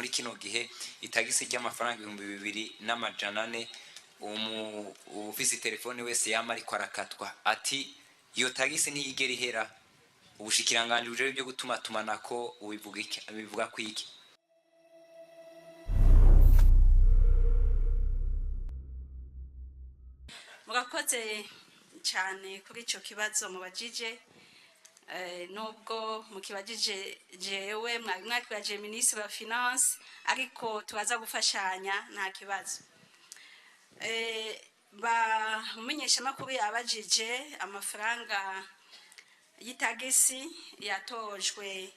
muri kino gihe itagisi ry'amafaranga 2,200 ufise telefone wese yama ariko arakatwa ati iyo tagisi ntiyigera ihera. Ubushikiranganje buje byo gutuma tumanako bivuga kwiki? Murakoze cyane kuri ico kibazo mubajije. Nubwo mukibajije jewe mwakibajije Ministre wa Finance, ariko turaza gufashanya nta kibazo. Umenyesha makuru yabajije amafaranga y'itagisi yatojwe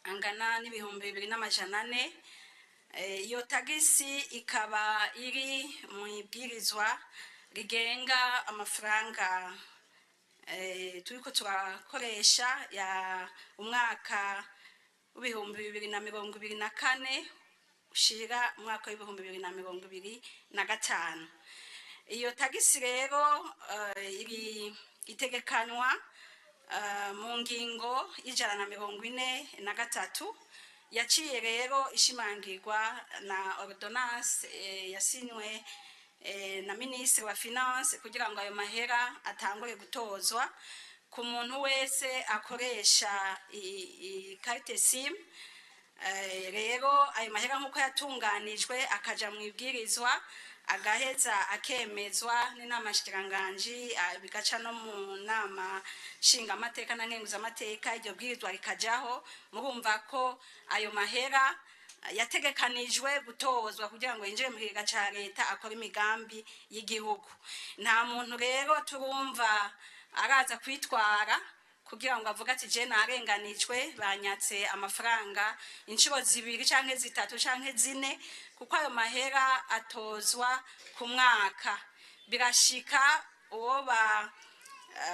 angana n'ibihumbi 2,400. Iyo tagisi ikaba iri mu ibwirizwa rigenga amafaranga turiko turakoresha ya umwaka w'ibihumbi 2024 ushira umwaka w'ibihumbi 2025. Iyo tagisi rero itegekanwa mu ngingo 143 yaciye rero ishimangirwa na ordonnance yasinywe na Ministre wa Finance kugira ngo ayo mahera atangure gutozwa ku muntu wese akoresha carte SIM. Rero ayo mahera nkuko yatunganijwe akaja mu ibwirizwa agaheza akemezwa n'inama shikiranganje bigaca no mu nama shinga amateka na nkenguza amateka, iryo bwirizwa rikajaho. Murumva ko ayo mahera yategekanijwe gutozwa kugira ngo yinjire mu kigega ca leta akora imigambi y'igihugu. Nta muntu rero turumva araza kwitwara kugira ngo avuga ati je narenganijwe banyatse amafaranga inshuro 2 canke 3 canke 4, kuko ayo mahera atozwa ku mwaka. Birashika uwo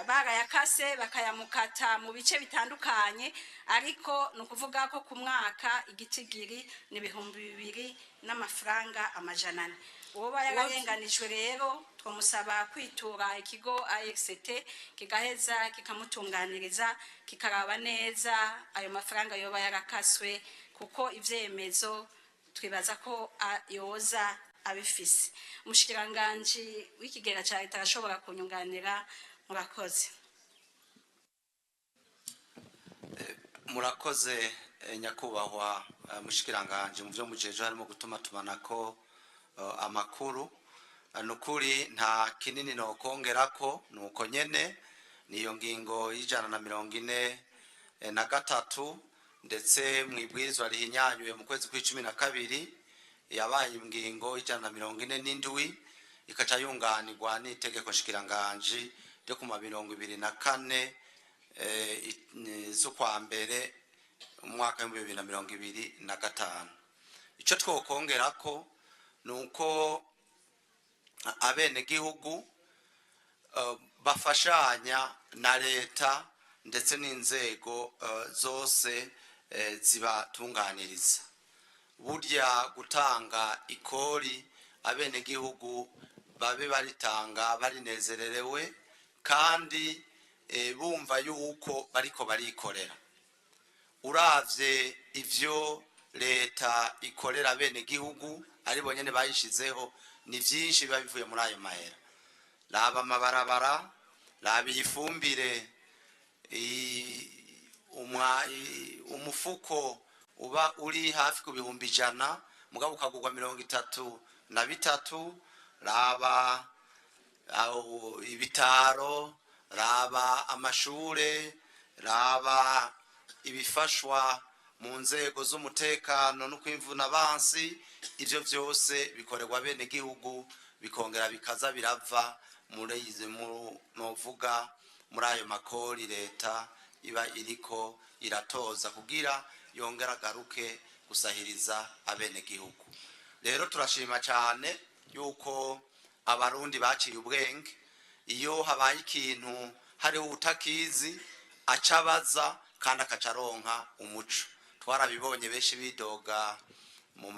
barayakase bakayamukata mu bice bitandukanye, ariko nukuvuga ko ku mwaka igitigiri ni 2,000 n'amafaranga 100. Uwo bayarenganijwe rero twamusaba kwitura ikigo AXT kigaheza kikamutunganiriza kikaraba neza ayo mafaranga yoba yarakaswe, kuko ivyemezo twibaza ko yoza abifise. Umushikiranganje w'ikigega ca leta arashobora kunyunganira. Murakoze. Murakoze nyakubahwa mushikiranganje, mu byo mujeje harimo gutuma tumanako amakuru. Nukuri nta kinini no kongerako, nuko nyene niyo ngingo y'143 ndetse mwibwirizwa rihinyanyuye mu kwezi kwa'12 yabaye ingingo 147 ikaca yunganirwa n'itegeko shikiranganje ryo ku 24 z'ukwa mbere umwaka wa 2025. Ico twokongerako nuko abene gihugu bafashanya na leta ndetse n'inzego zose zibatunganiriza. Burya gutanga ikori abene gihugu babe baritanga barinezererewe kandi bumva yuko bariko barikorera. Uravye ivyo leta ikorera bene gihugu ari bonyene bayishizeho ni vyinshi biba bivuye muri ayo mahera. Laba amabarabara, laba ifumbire, umufuko uba uri hafi ku 100 mugabo ukagurwa 33, laba ibitaro, laba amashure, laba ibifashwa mu nzego z'umutekano no kwimvuna abansi. Ivyo vyose bikorerwa bene gihugu bikongera bikaza birava muri novuga muri ayo makori leta iba iriko iratoza kugira yongera garuke gusahiriza abene gihugu. Rero turashima cyane yuko abarundi baciye ubwenge. Iyo habaye ikintu hari utakizi acabaza kandi akacaronka umuco. Twarabibonye benshi bidoga mu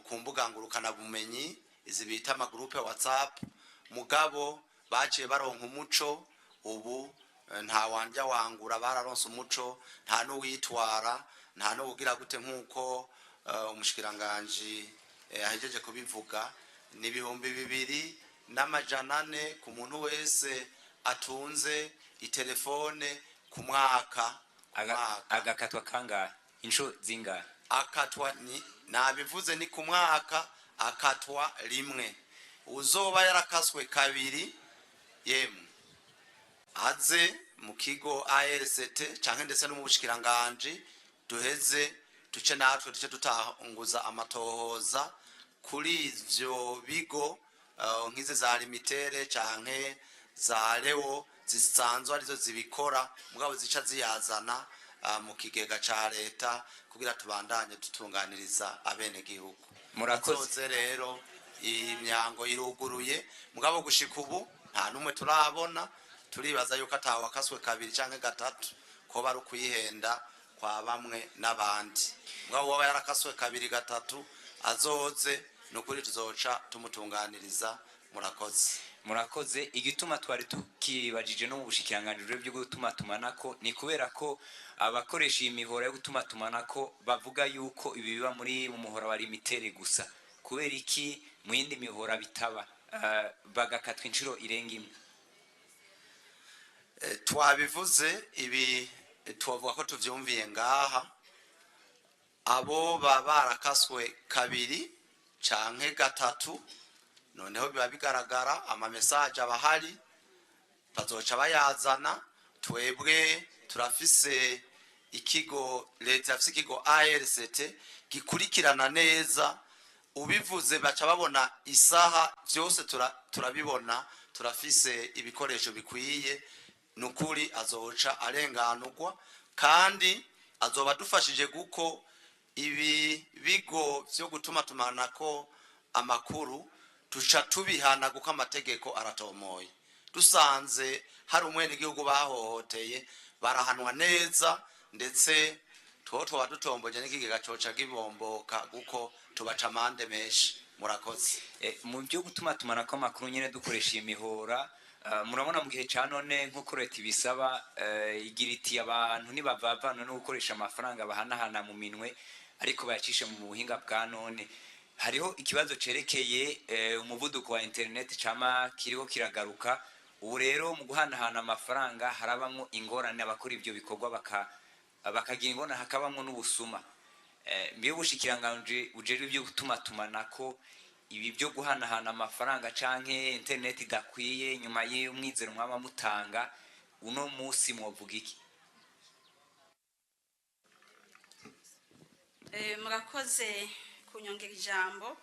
kumbuga ngurukana bumenyi izi bita ama groupe WhatsApp, mugabo baciye baronka umuco. Ubu nta wanja wangura bararonse umuco, nta n'uwitwara nta no kugira gute nk'uko umushikiranganji ahejeje kubivuga, ni 2,400 ku muntu wese atunze itelefone ku mwaka. Agakatwa kangahe? Inshuro zingahe? Akatwa nabivuze ni ku mwaka, akatwa rimwe. Uzoba yarakaswe kabiri, yemwe aze mu kigo ARCT canke ndetse no mu bushikiranganje, duheze tuce natwe tuce tutanguza amatohoza kuri ivyo bigo nk'ize za limitere canke za Leo zisanzwe arizo zibikora, mugabo zica ziyazana mu kigega ca leta kugira tubandanye tutunganiriza abene gihugu. Murakoze rero imyango iruguruye, mugabo gushika ubu nta numwe turabona. Turibaza yuko atawa kaswe kabiri canke gatatu ko bari kuyihenda kwa bamwe n'abandi. Mugabo waba yarakaswe kabiri gatatu azoze nukuri tuzoca tumutunganiriza. Murakoze. Igituma twari tukibajije no mu bushikiranganje byo gutuma tumanako ni kubera ko abakoresha imihora yo gutuma tumanako bavuga yuko ibi biba muri mu muhora wa limitere gusa. Kubera iki mu yindi mihora bitaba bagakatwa inshuro irenga imwe? Twabivuze ibi tuvuga ko tuvyumviye ngaha, abo barakaswe kabiri canke gatatu, noneho biba bigaragara ama message abahari bazoca bayazana. Twebwe turafise ikigo leta, afise ikigo ARCT gikurikirana neza, ubivuze baca babona isaha, vyose turabibona, turafise ibikoresho bikwiye. Nukuri azoca arenganurwa kandi azoba dufashije guko ibi bigo vyo gutuma tumanako amakuru tuca tubihana guko amategeko aratomoye. Dusanze hari umwene gihugu bahohoteye barahanwa neza, ndetse twoba dutomboje n'ikigega coca gibomboka guko tubaca amande menshi. Murakoze. Mu byo gutuma tumanako amakuru nyene dukoresha imihora, murabona mu gihe ca none nko leta ibisaba igiriti abantu nibavavana no gukoresha amafaranga bahanahana mu minwe ariko bayacishe mu buhinga bwa none. Hariho ikibazo cerekeye umuvuduko wa internet cama kiriho kiragaruka. Ubu rero mu guhanahana amafaranga harabamwo ingorane, abakora ivyo bikorwa bakagira ingorane, hakabamwo n'ubusuma. Mbiyo bushikiranganje ujejwe ibyo gutuma tumanako ibi byo guhanahana amafaranga canke internet idakwiye nyuma y'umwizero mwaba mutanga, uno musi mwovuga iki? Murakoze kunyongera ijambo.